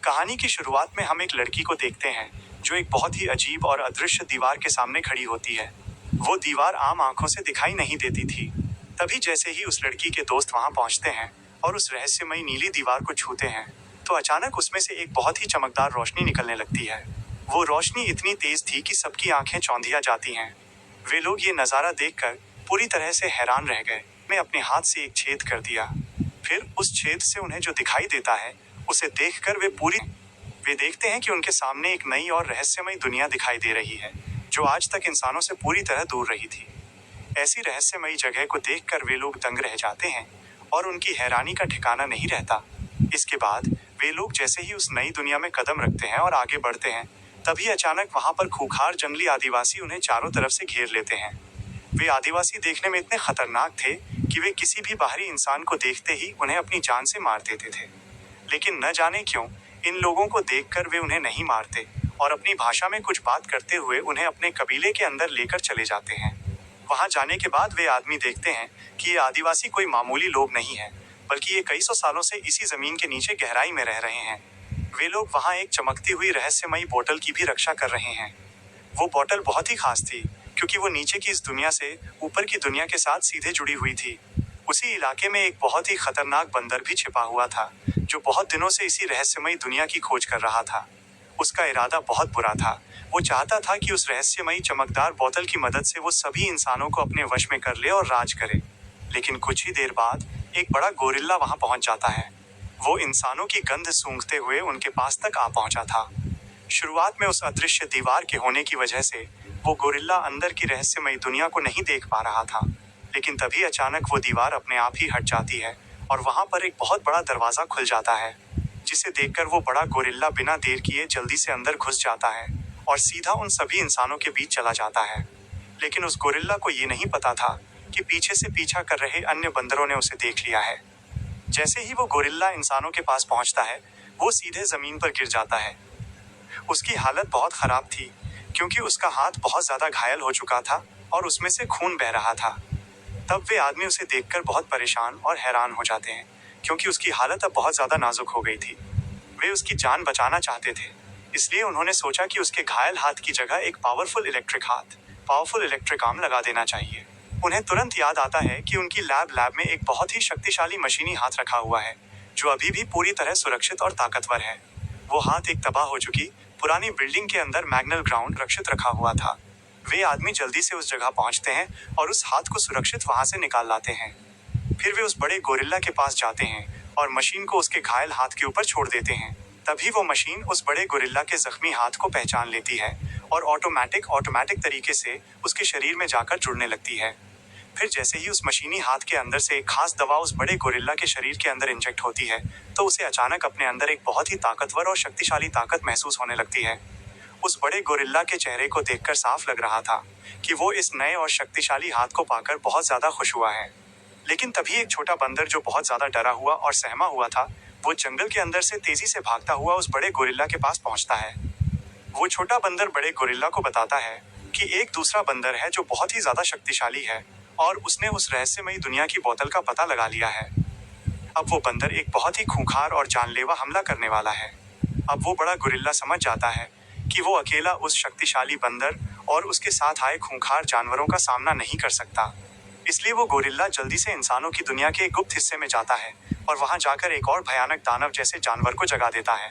कहानी की शुरुआत में हम एक लड़की को देखते हैं जो एक बहुत ही अजीब और अदृश्य दीवार के सामने खड़ी होती है। वो दीवार आम आंखों से दिखाई नहीं देती थी। तभी जैसे ही उस लड़की के दोस्त वहां पहुंचते हैं और उस रहस्यमयी नीली दीवार को छूते हैं तो अचानक उसमें से एक बहुत ही चमकदार रोशनी निकलने लगती है। वो रोशनी इतनी तेज थी कि सबकी आंखें चौंधिया जाती हैं। वे लोग ये नज़ारा देखकर पूरी तरह से हैरान रह गए। मैं अपने हाथ से एक छेद कर दिया। फिर उस छेद से उन्हें जो दिखाई देता है उसे देखकर वे देखते हैं कि उनके सामने एक नई और रहस्यमयी दुनिया दिखाई दे रही है जो आज तक इंसानों से पूरी तरह दूर रही थी। ऐसी रहस्यमयी जगह को देखकर वे लोग दंग रह जाते हैं और उनकी हैरानी का ठिकाना नहीं रहता। इसके बाद वे लोग जैसे ही उस नई दुनिया में कदम रखते हैं और आगे बढ़ते हैं तभी अचानक वहां पर खूंखार जंगली आदिवासी उन्हें चारों तरफ से घेर लेते हैं। वे आदिवासी देखने में इतने खतरनाक थे कि वे किसी भी बाहरी इंसान को देखते ही उन्हें अपनी जान से मार देते थे। लेकिन न जाने क्यों इन लोगों को देखकर वे उन्हें नहीं मारते और अपनी भाषा में कुछ बात करते हुए उन्हें अपने कबीले के अंदर लेकर चले जाते हैं। वहां जाने के बाद वे आदमी देखते हैं कि ये आदिवासी कोई मामूली लोग नहीं है बल्कि ये कई सौ सालों से इसी जमीन के नीचे गहराई में रह रहे हैं। वे लोग वहां एक चमकती हुई रहस्यमयी बोतल की भी रक्षा कर रहे हैं। वो बोतल बहुत ही खास थी क्योंकि वो नीचे की इस दुनिया से ऊपर की दुनिया के साथ सीधे जुड़ी हुई थी। उसी इलाके में एक बहुत ही खतरनाक बंदर भी छिपा हुआ था जो बहुत दिनों से इसी रहस्यमयी दुनिया की खोज कर रहा था। उसका इरादा बहुत बुरा था। वो चाहता था कि उस रहस्यमयी चमकदार बोतल की मदद से वो सभी इंसानों को अपने वश में कर ले और राज करे। लेकिन कुछ ही देर बाद एक बड़ा गोरिल्ला वहां पहुंच जाता है। वो इंसानों की गंध सूंघते हुए उनके पास तक आ पहुंचा था। शुरुआत में उस अदृश्य दीवार के होने की वजह से वो गोरिल्ला अंदर की रहस्यमयी दुनिया को नहीं देख पा रहा था। लेकिन तभी अचानक वो दीवार अपने आप ही हट जाती है और वहां पर एक बहुत बड़ा दरवाजा खुल जाता है जिसे देखकर वो बड़ा गोरिल्ला बिना देर किए जल्दी से अंदर घुस जाता है और सीधा उन सभी इंसानों के बीच चला जाता है। लेकिन उस गोरिल्ला को ये नहीं पता था कि पीछे से पीछा कर रहे अन्य बंदरों ने उसे देख लिया है। जैसे ही वो गोरिल्ला इंसानों के पास पहुंचता है वो सीधे जमीन पर गिर जाता है। उसकी हालत बहुत खराब थी क्योंकि उसका हाथ बहुत ज्यादा घायल हो चुका था और उसमें से खून बह रहा था। तब वे आदमी उसे देखकर बहुत परेशान और हैरान हो जाते हैं क्योंकि उसकी हालत अब बहुत ज्यादा नाजुक हो गई थी। वे उसकी जान बचाना चाहते थे इसलिए उन्होंने सोचा कि उसके घायल हाथ की जगह एक पावरफुल इलेक्ट्रिक आर्म लगा देना चाहिए। उन्हें तुरंत याद आता है कि उनकी लैब में एक बहुत ही शक्तिशाली मशीनी हाथ रखा हुआ है जो अभी भी पूरी तरह सुरक्षित और ताकतवर है। वो हाथ एक तबाह हो चुकी पुरानी बिल्डिंग के अंदर मैग्नल ग्राउंड रक्षित रखा हुआ था। वे आदमी जल्दी से उस जगह पहुंचते हैं और उस हाथ को सुरक्षित वहां से निकाल लाते हैं। फिर वे उस बड़े गोरिल्ला के पास जाते हैं और मशीन को उसके घायल हाथ के ऊपर छोड़ देते हैं। तभी वो मशीन उस बड़े गोरिल्ला के जख्मी हाथ को पहचान लेती है और ऑटोमेटिक तरीके से उसके शरीर में जाकर जुड़ने लगती है। फिर जैसे ही उस मशीनी हाथ के अंदर से एक खास दवा उस बड़े गोरिल्ला के शरीर के अंदर इंजेक्ट होती है तो उसे अचानक अपने अंदर एक बहुत ही ताकतवर और शक्तिशाली ताकत महसूस होने लगती है। उस बड़े गोरिल्ला के चेहरे को देखकर साफ लग रहा था कि वो इस नए और शक्तिशाली हाथ को पाकर बहुत ज्यादा खुश हुआ है। लेकिन तभी एक छोटा बंदर जो बहुत ज्यादा डरा हुआ और सहमा हुआ था वो जंगल के अंदर से तेजी से भागता हुआ उस बड़े गोरिल्ला के पास पहुंचता है। वो छोटा बंदर बड़े गोरिल्ला को बताता है कि एक दूसरा बंदर है जो बहुत ही ज्यादा शक्तिशाली है और उसने उस रहस्यमयी दुनिया की बोतल का पता लगा लिया है। अब वो बंदर एक बहुत ही खूंखार और जानलेवा हमला करने वाला है। अब वो बड़ा गोरिल्ला समझ जाता है कि वो अकेला उस शक्तिशाली बंदर और उसके साथ आए खूंखार जानवरों का सामना नहीं कर सकता। इसलिए वो गोरिल्ला जल्दी से इंसानों की दुनिया के एक गुप्त हिस्से में जाता है और वहां जाकर एक और भयानक दानव जैसे जानवर को जगा देता है।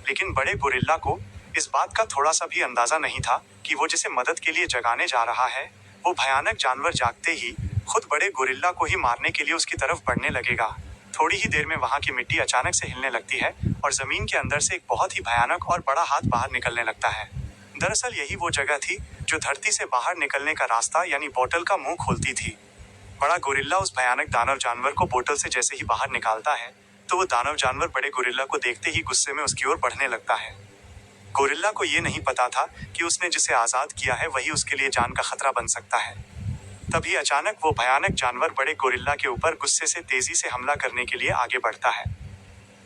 लेकिन बड़े गोरिल्ला को इस बात का थोड़ा सा भी अंदाजा नहीं था कि वो जिसे मदद के लिए जगाने जा रहा है वो भयानक जानवर जागते ही खुद बड़े गोरिल्ला को ही मारने के लिए उसकी तरफ बढ़ने लगेगा। थोड़ी ही देर में वहां की मिट्टी अचानक से हिलने लगती है और जमीन के अंदर से एक बहुत ही भयानक और बड़ा हाथ बाहर निकलने लगता है। दरअसल यही वो जगह थी जो धरती से बाहर निकलने का रास्ता यानी बोतल का मुंह खोलती थी। बड़ा गोरिल्ला उस भयानक दानव जानवर को बोतल से जैसे ही बाहर निकालता है तो वो दानव जानवर बड़े गोरिल्ला को देखते ही गुस्से में उसकी ओर बढ़ने लगता है। गोरिल्ला को ये नहीं पता था कि उसने जिसे आजाद किया है वही उसके लिए जान का खतरा बन सकता है। तभी अचानक वो भयानक जानवर बड़े गोरिल्ला के ऊपर गुस्से से तेजी से हमला करने के लिए आगे बढ़ता है।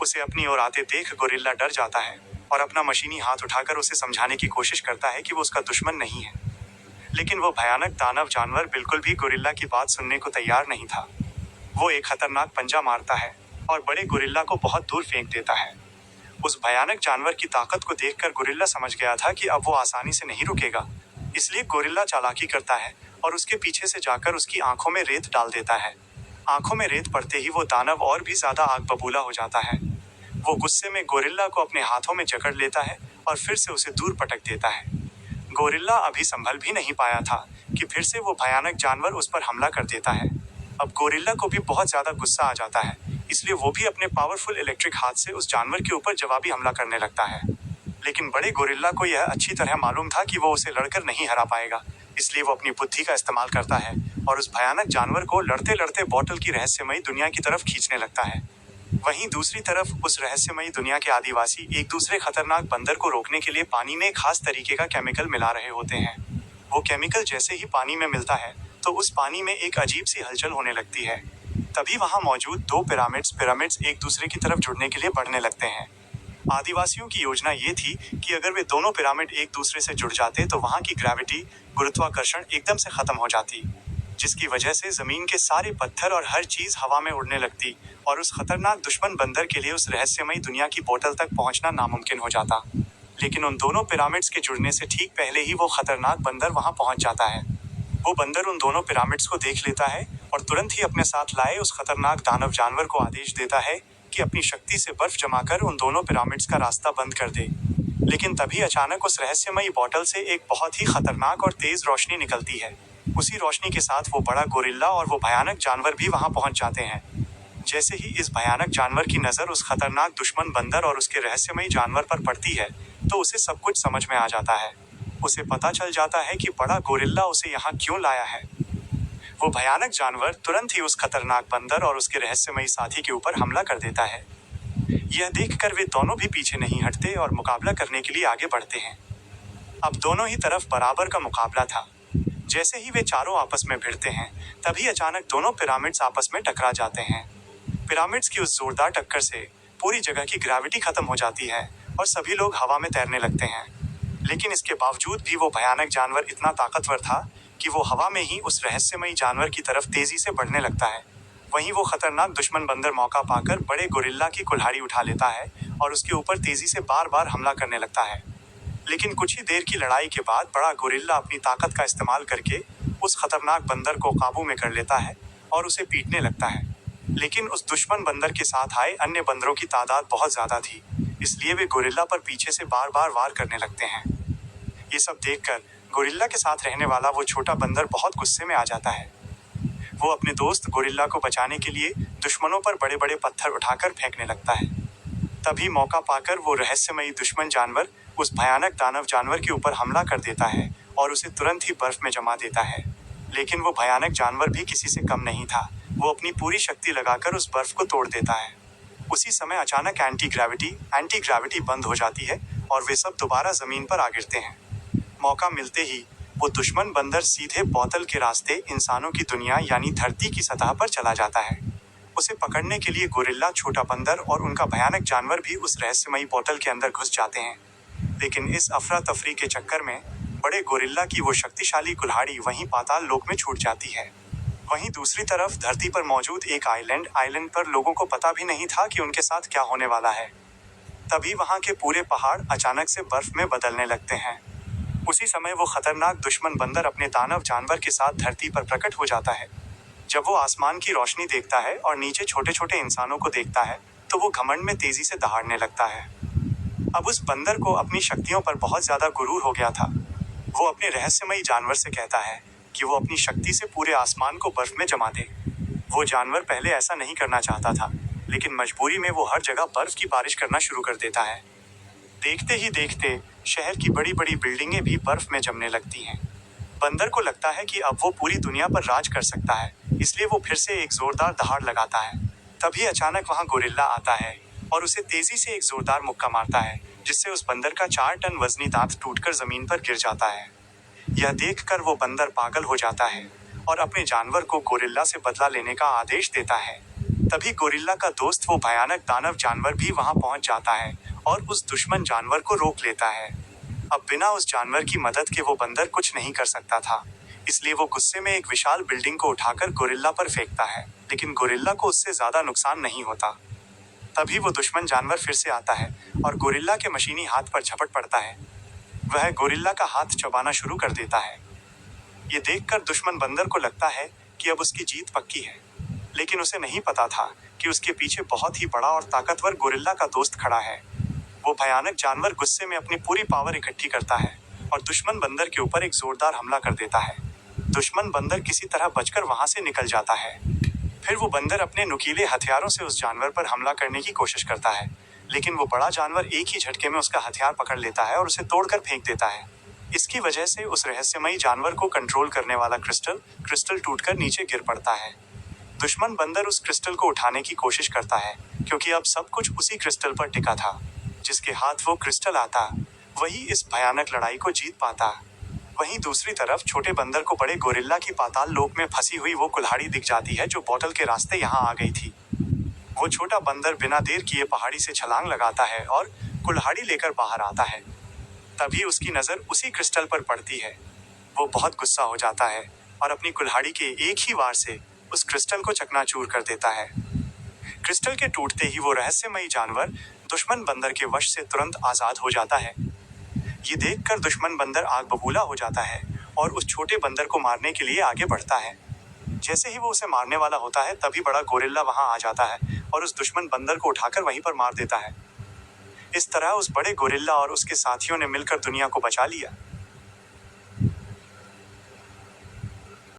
उसे अपनी ओर आते देख गोरिल्ला डर जाता है और अपना मशीनी हाथ उठाकर उसे समझाने की कोशिश करता है कि वो उसका दुश्मन नहीं है। लेकिन वो भयानक दानव जानवर बिल्कुल भी गोरिल्ला की बात सुनने को तैयार नहीं था। वो एक खतरनाक पंजा मारता है और बड़े गोरिल्ला को बहुत दूर फेंक देता है। उस भयानक जानवर की ताकत को देखकर गोरिल्ला समझ गया था कि अब वो आसानी से नहीं रुकेगा। इसलिए गोरिल्ला चालाकी करता है और उसके पीछे से जाकर उसकी आंखों में रेत डाल देता है। आंखों में रेत पड़ते ही वो दानव और भी ज्यादा आग बबूला हो जाता है। वो गुस्से में गोरिल्ला को अपने हाथों में जकड़ लेता है और फिर से उसे दूर पटक देता है। गोरिल्ला अभी संभल भी नहीं पाया था कि फिर से वो भयानक जानवर उस पर हमला कर देता है। अब गोरिल्ला को भी बहुत ज्यादा गुस्सा आ जाता है, इसलिए वो भी अपने पावरफुल इलेक्ट्रिक हाथ से उस जानवर के ऊपर जवाबी हमला करने लगता है। लेकिन बड़े गोरिल्ला को यह अच्छी तरह मालूम था कि वो उसे लड़कर नहीं हरा पाएगा, इसलिए वो अपनी बुद्धि का इस्तेमाल करता है और उस भयानक जानवर को लड़ते लड़ते बोतल की रहस्यमयी दुनिया की तरफ खींचने लगता है। वहीं दूसरी तरफ उस रहस्यमयी दुनिया के आदिवासी एक दूसरे खतरनाक बंदर को रोकने के लिए पानी में खास तरीके का केमिकल मिला रहे होते हैं। वो केमिकल जैसे ही पानी में मिलता है तो उस पानी में एक अजीब सी हलचल होने लगती है। तभी वहां मौजूद दो पिरामिड्स एक दूसरे की तरफ जुड़ने के लिए बढ़ने लगते हैं। आदिवासियों की योजना ये थी कि अगर वे दोनों पिरामिड एक दूसरे से जुड़ जाते तो वहां की ग्रेविटी, गुरुत्वाकर्षण एकदम से खत्म हो जाती, जिसकी वजह से जमीन के सारे पत्थर और हर चीज हवा में उड़ने लगती और उस खतरनाक दुश्मन बंदर के लिए उस रहस्यमयी दुनिया की बोतल तक पहुंचना नामुमकिन हो जाता। लेकिन उन दोनों पिरामिड्स के जुड़ने से ठीक पहले ही वो खतरनाक बंदर वहां पहुंच जाता है। वो बंदर उन दोनों पिरामिड्स को देख लेता है और तुरंत ही अपने साथ लाए उस खतरनाक दानव जानवर को आदेश देता है कि अपनी शक्ति से बर्फ जमाकर उन दोनों पिरामिड्स का रास्ता बंद कर दे। लेकिन तभी अचानक उस रहस्यमयी बोतल से एक बहुत ही खतरनाक और तेज रोशनी निकलती है। उसी रोशनी के साथ वो बड़ा गोरिल्ला और वो भयानक जानवर भी वहां पहुंच जाते हैं। जैसे ही इस भयानक जानवर की नजर उस खतरनाक दुश्मन बंदर और उसके रहस्यमयी जानवर पर पड़ती है तो उसे सब कुछ समझ में आ जाता है। उसे पता चल जाता है कि बड़ा गोरिल्ला उसे यहाँ क्यों लाया है। वो भयानक जानवर तुरंत ही उस खतरनाक बंदर और उसके रहस्यमयी साथी के ऊपर हमला कर देता है। यह देखकर वे दोनों भी पीछे नहीं हटते और मुकाबला करने के लिए आगे बढ़ते हैं। अब दोनों ही तरफ बराबर का मुकाबला था। जैसे ही वे चारों आपस में भिड़ते हैं तभी अचानक दोनों पिरामिड्स आपस में टकरा जाते हैं। पिरामिड्स की उस जोरदार टक्कर से पूरी जगह की ग्रेविटी खत्म हो जाती है और सभी लोग हवा में तैरने लगते हैं। लेकिन इसके बावजूद भी वो भयानक जानवर इतना ताकतवर था कि वो हवा में ही उस रहस्यमयी जानवर की तरफ तेजी से बढ़ने लगता है। वहीं वो खतरनाक दुश्मन बंदर मौका पाकर बड़े गोरिल्ला की कुल्हाड़ी उठा लेता है और उसके ऊपर तेजी से बार बार हमला करने लगता है। लेकिन कुछ ही देर की लड़ाई के बाद बड़ा गोरिल्ला अपनी ताकत का इस्तेमाल करके उस खतरनाक बंदर को काबू में कर लेता है और उसे पीटने लगता है। लेकिन उस दुश्मन बंदर के साथ आए अन्य बंदरों की तादाद बहुत ज्यादा थी, इसलिए वे गोरिल्ला पर पीछे से बार बार वार करने लगते हैं। ये सब देखकर गोरिल्ला के साथ रहने वाला वो छोटा बंदर बहुत गुस्से में आ जाता है। वो अपने दोस्त गोरिल्ला को बचाने के लिए दुश्मनों पर बड़े बड़े पत्थर उठाकर फेंकने लगता है। तभी मौका पाकर वो रहस्यमयी दुश्मन जानवर उस भयानक दानव जानवर के ऊपर हमला कर देता है और उसे तुरंत ही बर्फ में जमा देता है। लेकिन वो भयानक जानवर भी किसी से कम नहीं था। वो अपनी पूरी शक्ति लगाकर उस बर्फ को तोड़ देता है। उसी समय अचानक एंटी ग्रेविटी बंद हो जाती है और वे सब दोबारा जमीन पर आ गिरते हैं। मौका मिलते ही वो दुश्मन बंदर सीधे बोतल के रास्ते इंसानों की दुनिया यानी धरती की सतह पर चला जाता है। उसे पकड़ने के लिए गोरिल्ला, छोटा बंदर और उनका भयानक जानवर भी उस रहस्यमयी बोतल के अंदर घुस जाते हैं। लेकिन इस अफरा तफरी के चक्कर में बड़े गोरिल्ला की वो शक्तिशाली कुल्हाड़ी वहीं पाताल लोक में छूट जाती है। वहीं दूसरी तरफ धरती पर मौजूद एक आइलैंड पर लोगों को पता भी नहीं था कि उनके साथ क्या होने वाला है। तभी वहां के पूरे पहाड़ अचानक से बर्फ में बदलने लगते हैं। उसी समय वो खतरनाक दुश्मन बंदर अपने दानव जानवर के साथ धरती पर प्रकट हो जाता है। जब वो आसमान की रोशनी देखता है और नीचे छोटे छोटे इंसानों को देखता है तो वो घमंड में तेजी से दहाड़ने लगता है। अब उस बंदर को अपनी शक्तियों पर बहुत ज्यादा गुरूर हो गया था। वो अपने रहस्यमयी जानवर से कहता है कि वो अपनी शक्ति से पूरे आसमान को बर्फ में जमा दे। वो जानवर पहले ऐसा नहीं करना चाहता था, लेकिन मजबूरी में वो हर जगह बर्फ की बारिश करना शुरू कर देता है। देखते ही देखते शहर की बड़ी बड़ी बिल्डिंगें भी बर्फ में जमने लगती हैं। बंदर को लगता है कि अब वो पूरी दुनिया पर राज कर सकता है, इसलिए वो फिर से एक जोरदार दहाड़ लगाता है। तभी अचानक वहां गोरिल्ला आता है और उसे तेजी से एक जोरदार मुक्का मारता है, जिससे उस बंदर का 4 टन वजनी दांत टूटकर जमीन पर गिर जाता है। यह देखकर वो बंदर पागल हो जाता है और अपने जानवर को गोरिल्ला से बदला लेने का आदेश देता है। तभी गोरिल्ला का दोस्त वो भयानक दानव जानवर भी वहां पहुंच जाता है और उस दुश्मन जानवर को रोक लेता है। अब बिना उस जानवर की मदद के वो बंदर कुछ नहीं कर सकता था, इसलिए वो गुस्से में एक विशाल बिल्डिंग को उठाकर गोरिल्ला पर फेंकता है, लेकिन गोरिल्ला को उससे ज्यादा नुकसान नहीं होता। तभी वो दुश्मन जानवर फिर से आता है और गोरिल्ला के मशीनी हाथ पर झपट पड़ता है। वह गोरिल्ला का हाथ चबाना शुरू कर देता है। ये देखकर दुश्मन बंदर को लगता है कि अब उसकी जीत पक्की है, लेकिन उसे नहीं पता था कि उसके पीछे बहुत ही बड़ा और ताकतवर गोरिल्ला का दोस्त खड़ा है। वो भयानक जानवर गुस्से में अपनी पूरी पावर इकट्ठी करता है और दुश्मन बंदर के ऊपर एक जोरदार हमला कर देता है। दुश्मन बंदर किसी तरह बचकर वहां से निकल जाता है। फिर वो बंदर अपने नुकीले हथियारों से उस जानवर पर हमला करने की कोशिश करता है, लेकिन वो बड़ा जानवर एक ही झटके में उसका हथियार पकड़ लेता है और उसे तोड़कर फेंक देता है। इसकी वजह से उस रहस्यमयी जानवर को कंट्रोल करने वाला क्रिस्टल टूटकर नीचे गिर पड़ता है। दुश्मन बंदर उस क्रिस्टल को उठाने की कोशिश करता है, क्योंकि अब सब कुछ उसी क्रिस्टल पर टिका था। जिसके हाथ वो क्रिस्टल आता, वही इस भयानक लड़ाई को जीत पाता। वहीं दूसरी तरफ छोटे बंदर को बड़े गोरिल्ला की पाताल लोक में फंसी हुई वो कुल्हाड़ी दिख जाती है जो बोतल के रास्ते यहाँ आ गई थी। वो छोटा बंदर बिना देर किए पहाड़ी से छलांग लगाता है और कुल्हाड़ी लेकर बाहर आता है। तभी उसकी नजर उसी क्रिस्टल पर पड़ती है। वो बहुत गुस्सा हो जाता है और अपनी कुल्हाड़ी के एक ही वार से उस क्रिस्टल को चकनाचूर कर देता है। क्रिस्टल के टूटते ही वो रहस्यमयी जानवर दुश्मन बंदर के वश से तुरंत आजाद हो जाता है। ये देखकर दुश्मन बंदर आग बबूला हो जाता है और उस छोटे बंदर को मारने के लिए आगे बढ़ता है। जैसे ही वो उसे मारने वाला होता है, तभी बड़ा गोरिल्ला वहां आ जाता है और उस दुश्मन बंदर को उठाकर वहीं पर मार देता है। इस तरह उस बड़े गोरिल्ला और उसके साथियों ने मिलकर दुनिया को बचा लिया।